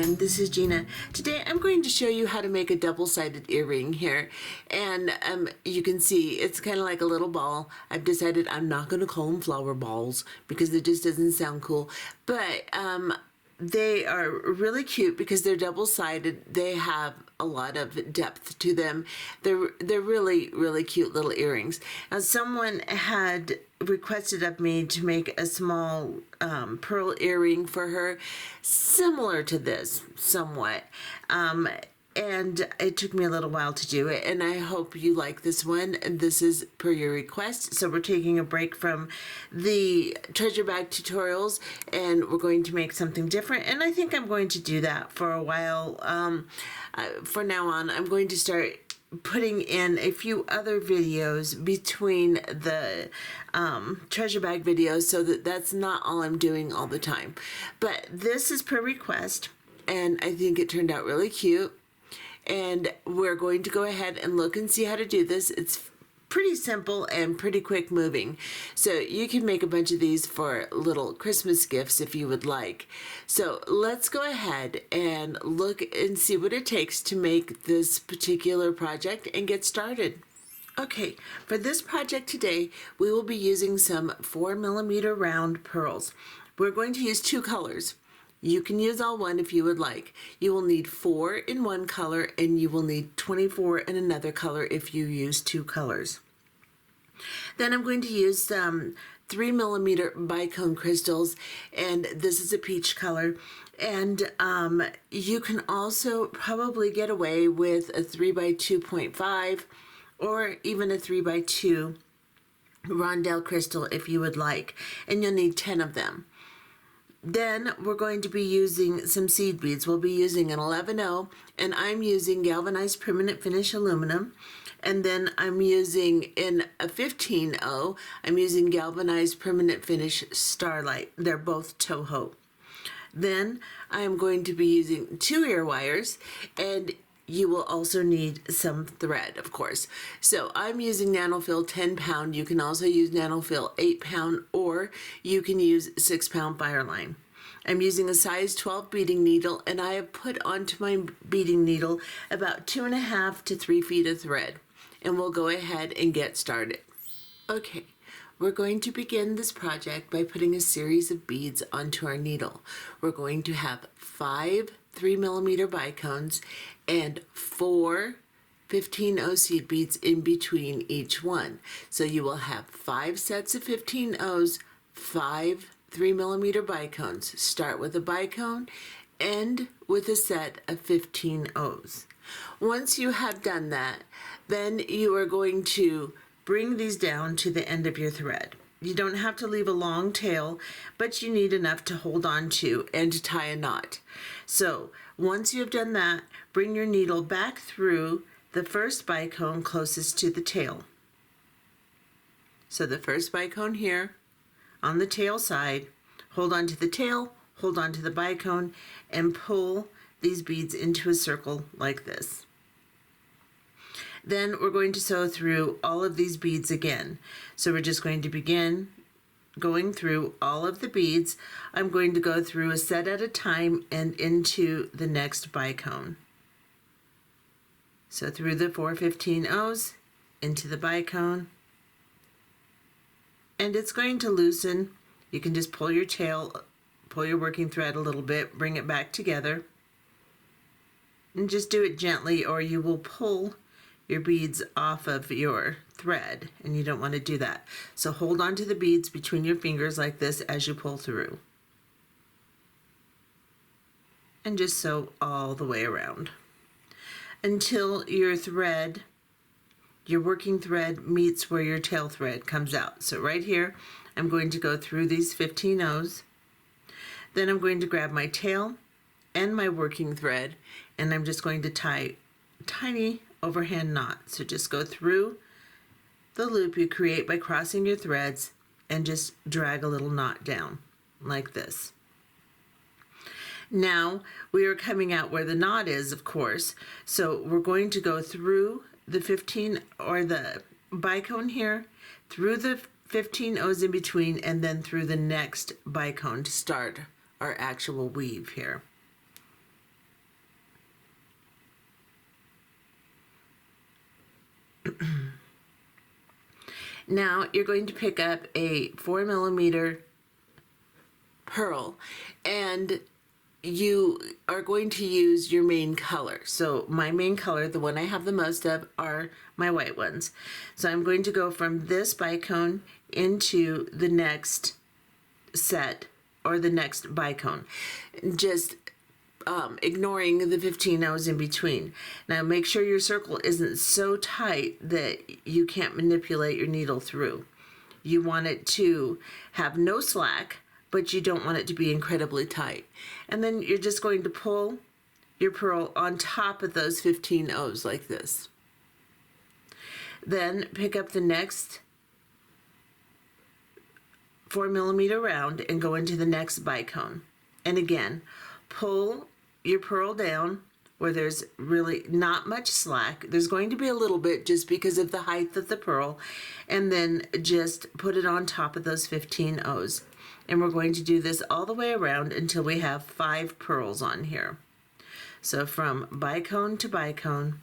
everyone, this is Gina. Today I'm going to show you how to make a double-sided earring here, and you can see it's kind of like a little ball. I've decided I'm not going to call them flower balls because it just doesn't sound cool, but they are really cute because they're double-sided. They have a lot of depth to them. They're really cute little earrings. Now, someone had requested of me to make a small pearl earring for her, similar to this somewhat. And it took me a little while to do it, and I hope you like this one. This is per your request. So we're taking a break from the treasure bag tutorials, and we're going to make something different, and I think I'm going to do that for a while. For now on, I'm going to start putting in a few other videos between the treasure bag videos so that that's not all I'm doing all the time. But this is per request, and I think it turned out really cute. And we're going to go ahead and look and see how to do this. It's pretty simple and pretty quick moving. So you can make a bunch of these for little Christmas gifts if you would like. So let's go ahead and look and see what it takes to make this particular project and get started. Okay, for this project today, we will be using some 4mm round pearls. We're going to use two colors. You can use all one if you would like. You will need 4 in one color, and you will need 24 in another color if you use two colors. Then I'm going to use some 3mm Bicone crystals, and this is a peach color. And you can also probably get away with a 3x2.5 or even a 3x2 rondelle crystal if you would like, and you'll need 10 of them. Then we're going to be using some seed beads. We'll be using an 11-0, and I'm using galvanized permanent finish aluminum. And then I'm using in a 15-0, I'm using galvanized permanent finish starlight. They're both Toho. Then I'm going to be using 2 ear wires, and you will also need some thread, of course. So I'm using Nanofil 10-pound. You can also use Nanofil 8-pound, or you can use 6-pound Fireline. I'm using a size 12 beading needle, and I have put onto my beading needle about 2.5 to 3 feet of thread. And we'll go ahead and get started. Okay. We're going to begin this project by putting a series of beads onto our needle. We're going to have 5 3mm bicones and 4 15-0 seed beads in between each one. So you will have 5 sets of 15-0s, 5 3mm bicones. Start with a bicone, end with a set of 15-0s. Once you have done that, then you are going to bring these down to the end of your thread. You don't have to leave a long tail, but you need enough to hold on to and to tie a knot. So once you have done that, bring your needle back through the first bicone closest to the tail. So the first bicone here on the tail side, hold on to the tail, hold on to the bicone, and pull these beads into a circle like this. Then we're going to sew through all of these beads again. So we're just going to begin going through all of the beads. I'm going to go through a set at a time and into the next bicone. So through the 4 15-0s, into the bicone, and it's going to loosen. You can just pull your tail, pull your working thread a little bit, bring it back together, and just do it gently, or you will pull your beads off of your thread, and you don't want to do that. So hold on to the beads between your fingers like this as you pull through. And just sew all the way around until your thread, your working thread, meets where your tail thread comes out. So right here, I'm going to go through these 15-0s. Then I'm going to grab my tail and my working thread, and I'm just going to tie tiny overhand knot. So just go through the loop you create by crossing your threads and just drag a little knot down like this. Now we are coming out where the knot is, of course, so we're going to go through the 15 or the bicone here, through the 15-0s in between, and then through the next bicone to start our actual weave here. Now you're going to pick up a 4mm pearl, and you are going to use your main color. So my main color, the one I have the most of, are my white ones. So I'm going to go from this bicone into the next set, or the next bicone, just ignoring the 15 O's in between. Now make sure your circle isn't so tight that you can't manipulate your needle through. You want it to have no slack, but you don't want it to be incredibly tight. And then you're just going to pull your pearl on top of those 15 O's like this. Then pick up the next 4mm round and go into the next bicone. And again, pull your pearl down where there's really not much slack. There's going to be a little bit just because of the height of the pearl, and then just put it on top of those 15 O's. And we're going to do this all the way around until we have 5 pearls on here. So from bicone to bicone,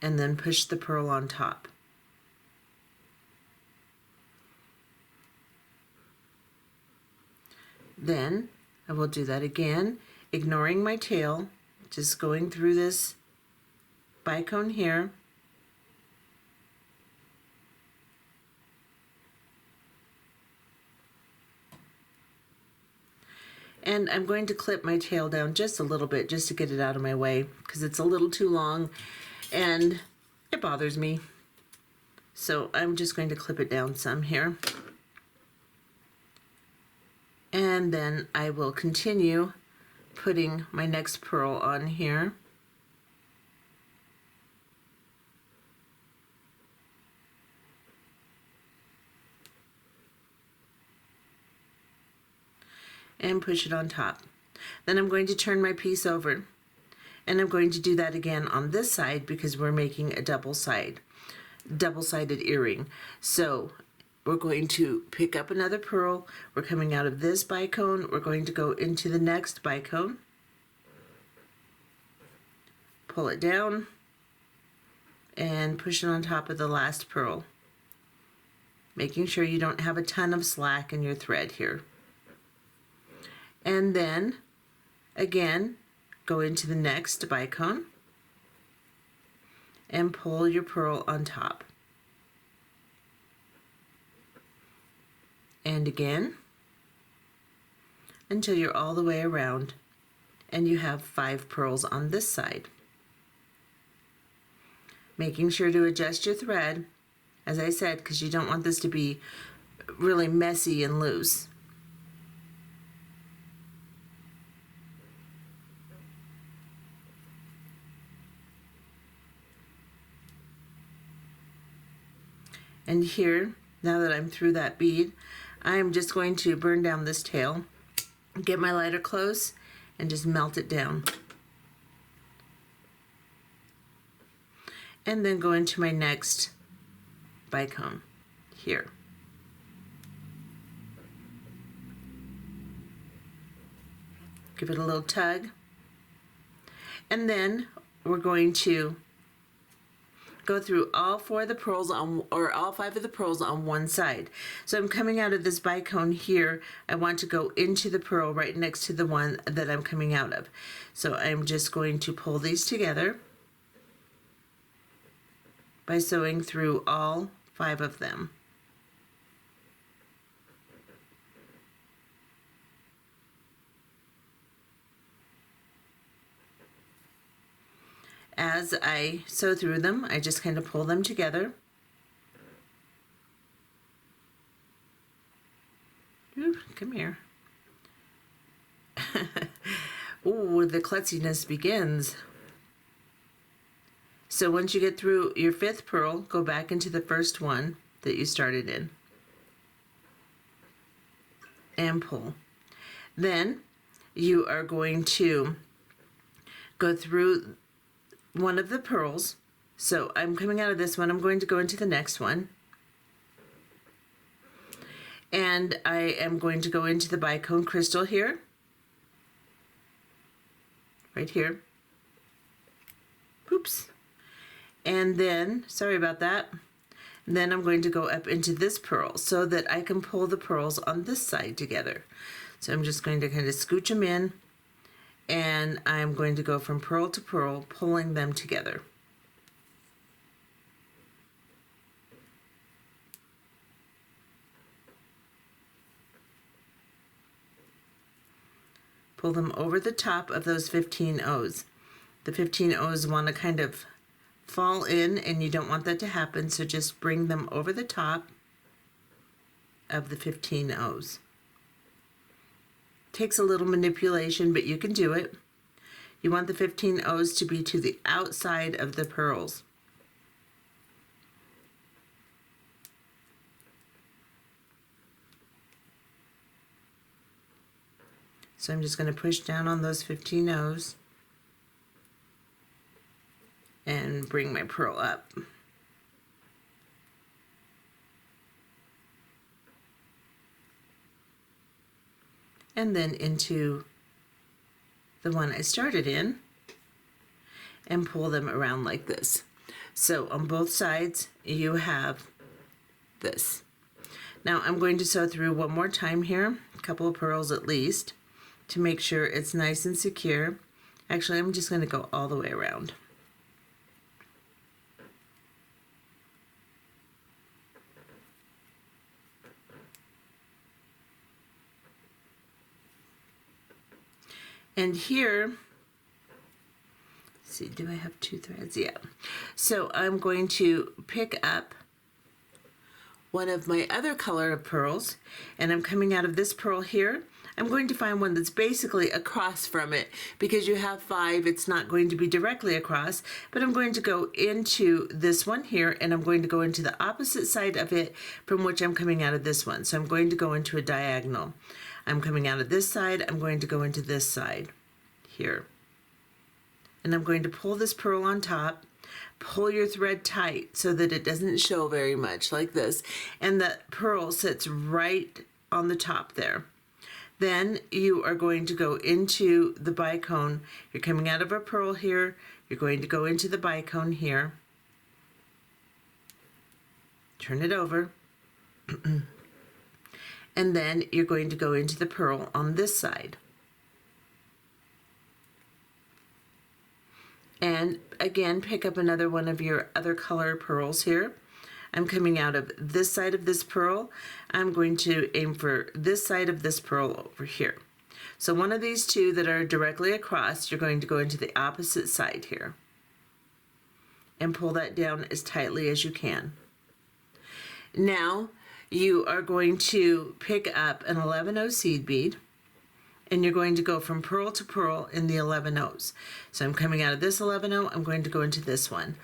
and then push the pearl on top. Then I will do that again, ignoring my tail, just going through this bicone here. And I'm going to clip my tail down just a little bit just to get it out of my way, because it's a little too long and it bothers me. So I'm just going to clip it down some here. And then I will continue putting my next pearl on here. And push it on top. Then I'm going to turn my piece over, and I'm going to do that again on this side because we're making a double-sided earring. So we're going to pick up another pearl. We're coming out of this bicone. We're going to go into the next bicone. Pull it down and push it on top of the last pearl, making sure you don't have a ton of slack in your thread here. And then again, go into the next bicone and pull your pearl on top. And again, until you're all the way around and you have 5 pearls on this side. Making sure to adjust your thread, as I said, because you don't want this to be really messy and loose. And here, now that I'm through that bead, I'm just going to burn down this tail, get my lighter close, and just melt it down. And then go into my next bicone here. Give it a little tug. And then we're going to go through all 4 of the pearls on, or all 5 of the pearls on one side. So I'm coming out of this bicone here. I want to go into the pearl right next to the one that I'm coming out of. So I'm just going to pull these together by sewing through all 5 of them. As I sew through them, I just kind of pull them together. Ooh, come here. Ooh, the klutziness begins. So once you get through your 5th pearl, go back into the first one that you started in and pull. Then you are going to go through one of the pearls. So I'm coming out of this one, I'm going to go into the next one, and I am going to go into the bicone crystal here, right here. Oops. And then, sorry about that, then I'm going to go up into this pearl so that I can pull the pearls on this side together. So I'm just going to kind of scooch them in, and I'm going to go from pearl to pearl, pulling them together. Pull them over the top of those 15 O's. The 15 O's want to kind of fall in, and you don't want that to happen, so just bring them over the top of the 15 O's. Takes a little manipulation, but you can do it. You want the 15 O's to be to the outside of the pearls. So I'm just going to push down on those 15 O's and bring my pearl up. And then into the one I started in and pull them around like this. So on both sides you have this. Now I'm going to sew through one more time here, a couple of pearls at least, to make sure it's nice and secure. Actually, I'm just going to go all the way around. And here, let's see, do I have 2 threads? Yeah. So I'm going to pick up one of my other color of pearls, and I'm coming out of this pearl here. I'm going to find one that's basically across from it, because you have 5, it's not going to be directly across, but I'm going to go into this one here, and I'm going to go into the opposite side of it from which I'm coming out of this one. So I'm going to go into a diagonal. I'm coming out of this side, I'm going to go into this side here. And I'm going to pull this pearl on top. Pull your thread tight so that it doesn't show very much, like this. And the pearl sits right on the top there. Then you are going to go into the bicone. You're coming out of a pearl here. You're going to go into the bicone here. Turn it over. And then you're going to go into the pearl on this side. And again, pick up another one of your other color pearls here. I'm coming out of this side of this pearl. I'm going to aim for this side of this pearl over here. So one of these two that are directly across, you're going to go into the opposite side here and pull that down as tightly as you can. Now you are going to pick up an 11-0 seed bead, and you're going to go from pearl to pearl in the 11 O's. So I'm coming out of this 11-0, I'm going to go into this one.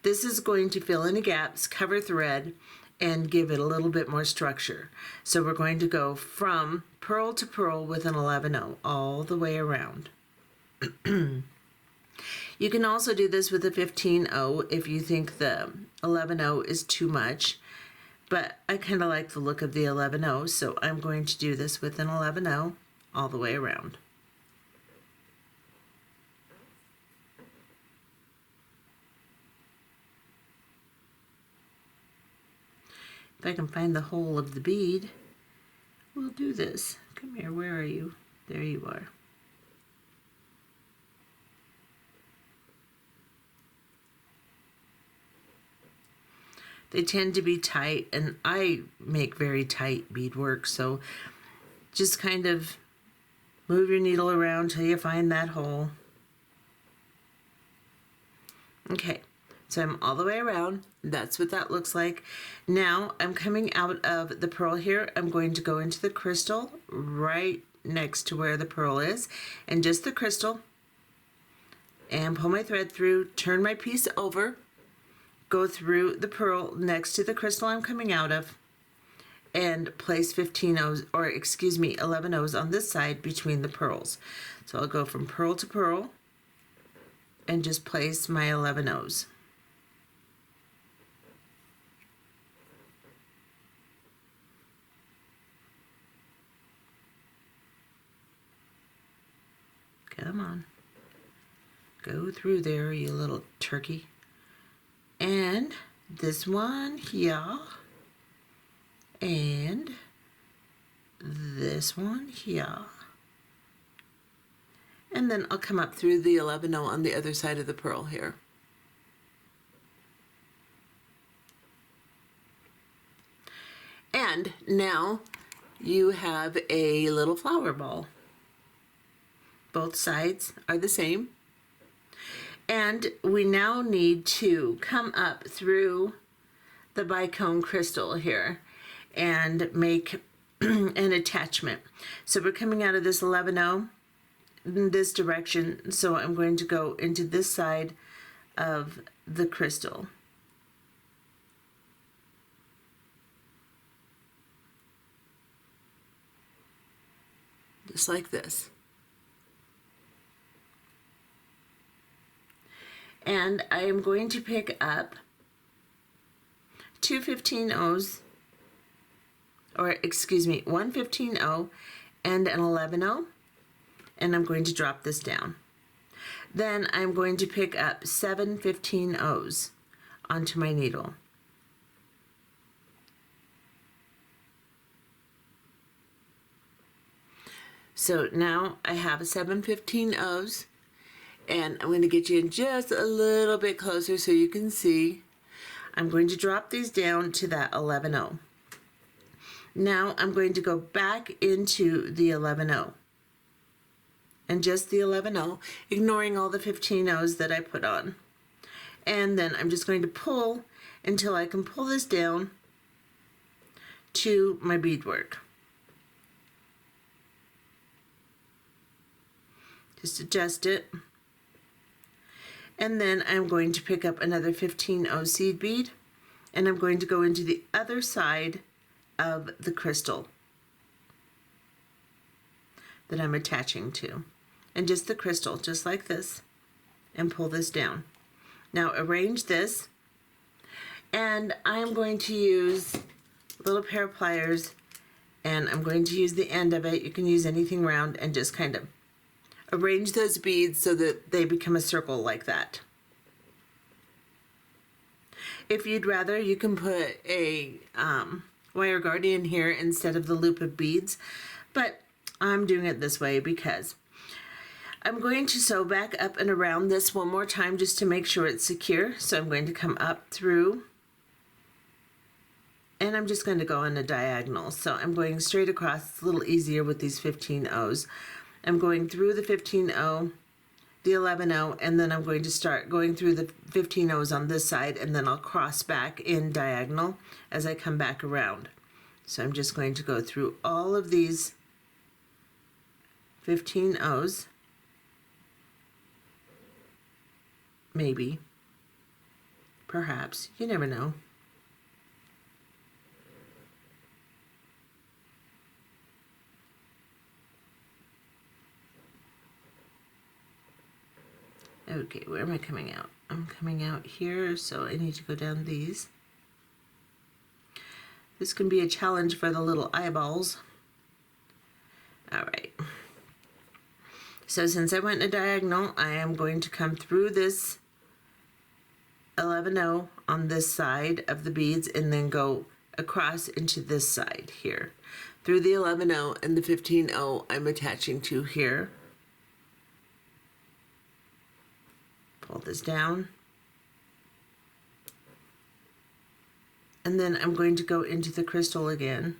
This is going to fill any gaps, cover thread, and give it a little bit more structure. So we're going to go from pearl to pearl with an 11-0 all the way around. You can also do this with a 15-0 if you think the 11-0 is too much, but I kind of like the look of the 11-0, so I'm going to do this with an 11-0 all the way around. If I can find the hole of the bead, we'll do this. Come here, where are you? There you are. They tend to be tight, and I make very tight beadwork, so just kind of move your needle around till you find that hole. Okay, so I'm all the way around. That's what that looks like. Now I'm coming out of the pearl here. I'm going to go into the crystal right next to where the pearl is, and just the crystal, and pull my thread through, turn my piece over, go through the pearl next to the crystal I'm coming out of, and place 15 O's, or excuse me, 11 O's on this side between the pearls. So I'll go from pearl to pearl and just place my 11 O's. Come on. Go through there, you little turkey. and this one here, and this one here. And then I'll come up through the 11-0 on the other side of the pearl here. And now you have a little flower ball. Both sides are the same. And we now need to come up through the Bicone crystal here and make an attachment. So we're coming out of this 11-0 in this direction, so I'm going to go into this side of the crystal. Just like this. And I am going to pick up two 15-0s, or excuse me, one 15-0 and an 11-0, and I'm going to drop this down. Then I'm going to pick up 7 15-0s onto my needle. So now I have 7 15-0s, and I'm going to get you in just a little bit closer so you can see. I'm going to drop these down to that 11-0. Now I'm going to go back into the 11-0. And just the 11-0, ignoring all the 15-0s that I put on. And then I'm just going to pull until I can pull this down to my beadwork. Just adjust it. And then I'm going to pick up another 15-0 seed bead, and I'm going to go into the other side of the crystal that I'm attaching to. And just the crystal, just like this, and pull this down. Now arrange this, and I'm going to use a little pair of pliers, and I'm going to use the end of it. You can use anything round, and just kind of arrange those beads so that they become a circle like that. If you'd rather, you can put a wire guardian here instead of the loop of beads, but I'm doing it this way because I'm going to sew back up and around this one more time just to make sure it's secure. So I'm going to come up through, and I'm just going to go on a diagonal. So I'm going straight across. It's a little easier with these 15-0s. I'm going through the 15-0, the 11-0, and then I'm going to start going through the 15-0s on this side, and then I'll cross back in diagonal as I come back around. So I'm just going to go through all of these 15-0s. Maybe, perhaps, you never know. Okay, where am I coming out? I'm coming out here, so I need to go down these. This can be a challenge for the little eyeballs. All right. So since I went in a diagonal, I am going to come through this 11-0 on this side of the beads and then go across into this side here. Through the 11-0 and the 15-0 I'm attaching to here. Pull this down. And then I'm going to go into the crystal again.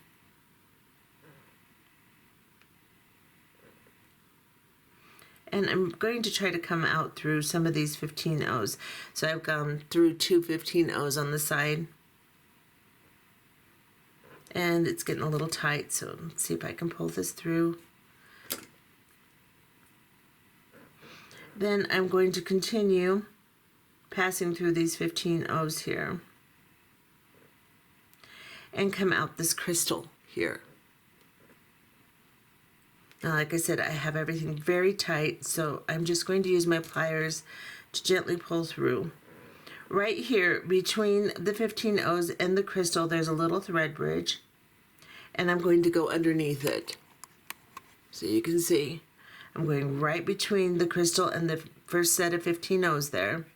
And I'm going to try to come out through some of these 15-0s. So I've gone through two 15-0s on the side. And it's getting a little tight, so let's see if I can pull this through. Then I'm going to continue passing through these 15-0s here. And come out this crystal here. Now, like I said, I have everything very tight, so I'm just going to use my pliers to gently pull through. Right here, between the 15-0s and the crystal, there's a little thread bridge, and I'm going to go underneath it. So you can see, I'm going right between the crystal and the first set of 15-0s there,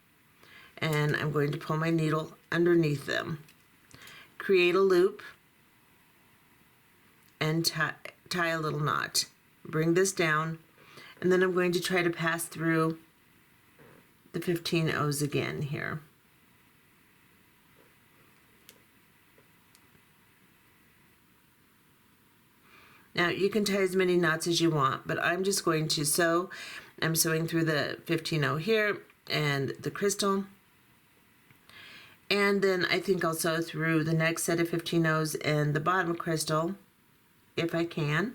and I'm going to pull my needle underneath them. Create a loop and tie a little knot. Bring this down, and then I'm going to try to pass through the 15 O's again here. Now you can tie as many knots as you want, but I'm just going to sew. I'm sewing through the 15 O here and the crystal. And then I think I'll sew through the next set of 15 O's and the bottom crystal, if I can.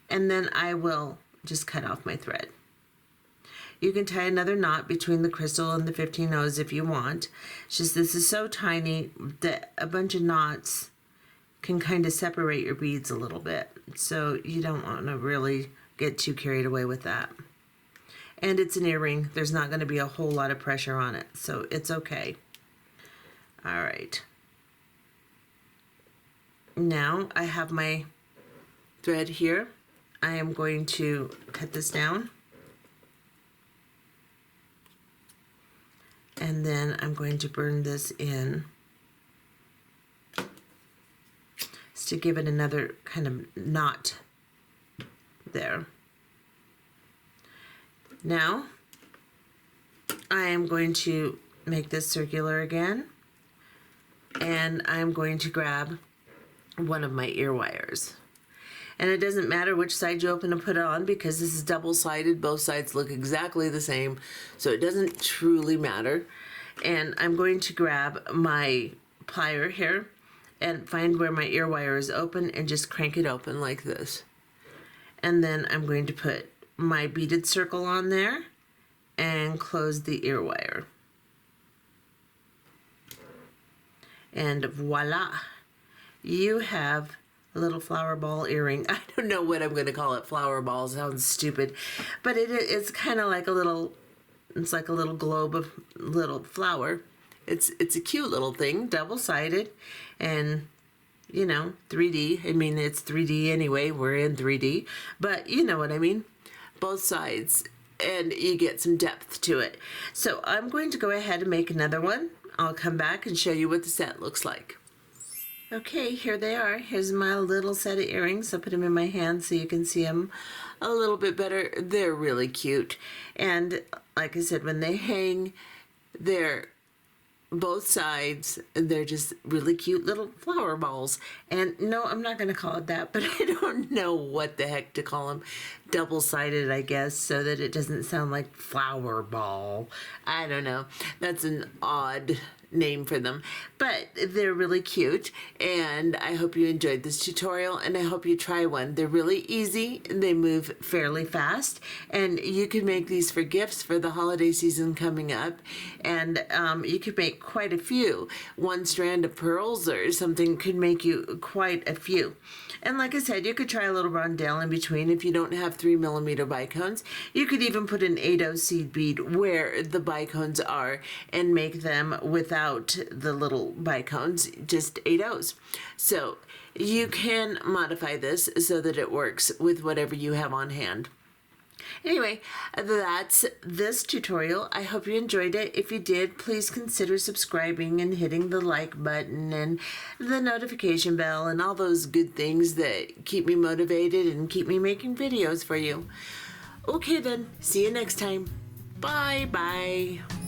And then I will just cut off my thread. You can tie another knot between the crystal and the 15 O's if you want. It's just this is so tiny that a bunch of knots can kind of separate your beads a little bit. So you don't want to really get too carried away with that. And it's an earring. There's not going to be a whole lot of pressure on it, so it's okay. All right. Now I have my thread here. I am going to cut this down. And then I'm going to burn this in to give it another kind of knot there. Now I am going to make this circular again, and I'm going to grab one of my ear wires. And it doesn't matter which side you open and put it on because this is double-sided. Both sides look exactly the same, so it doesn't truly matter. And I'm going to grab my plier here and find where my ear wire is open and just crank it open like this. And then I'm going to put my beaded circle on there and close the ear wire. And voila, you have a little flower ball earring. I don't know what I'm going to call it. Flower ball sounds stupid, but it's kind of like a little, it's like a little globe of little flower. It's a cute little thing, double-sided, and you know, 3D. I mean, it's 3D anyway. We're in 3D, but you know what I mean. Both sides, and you get some depth to it. So I'm going to go ahead and make another one. I'll come back and show you what the set looks like. Okay, here they are. Here's my little set of earrings. I'll put them in my hand so you can see them a little bit better. They're really cute. And like I said, when they hang, they're both sides, they're just really cute little flower balls. And no, I'm not going to call it that, but I don't know what the heck to call them. Double-sided, I guess, so that it doesn't sound like flower ball. I don't know. That's an odd name for them, but they're really cute, and I hope you enjoyed this tutorial, and I hope you try one. They're really easy, they move fairly fast, and you can make these for gifts for the holiday season coming up, and you could make quite a few. One strand of pearls or something could make you quite a few. And like I said, you could try a little rondelle in between if you don't have 3mm bicones. You could even put an 8/0 seed bead where the bicones are and make them without the little bicones, just 8/0s. So you can modify this so that it works with whatever you have on hand. Anyway, that's this tutorial. I hope you enjoyed it. If you did, please consider subscribing and hitting the like button and the notification bell and all those good things that keep me motivated and keep me making videos for you. Okay then, see you next time. Bye bye.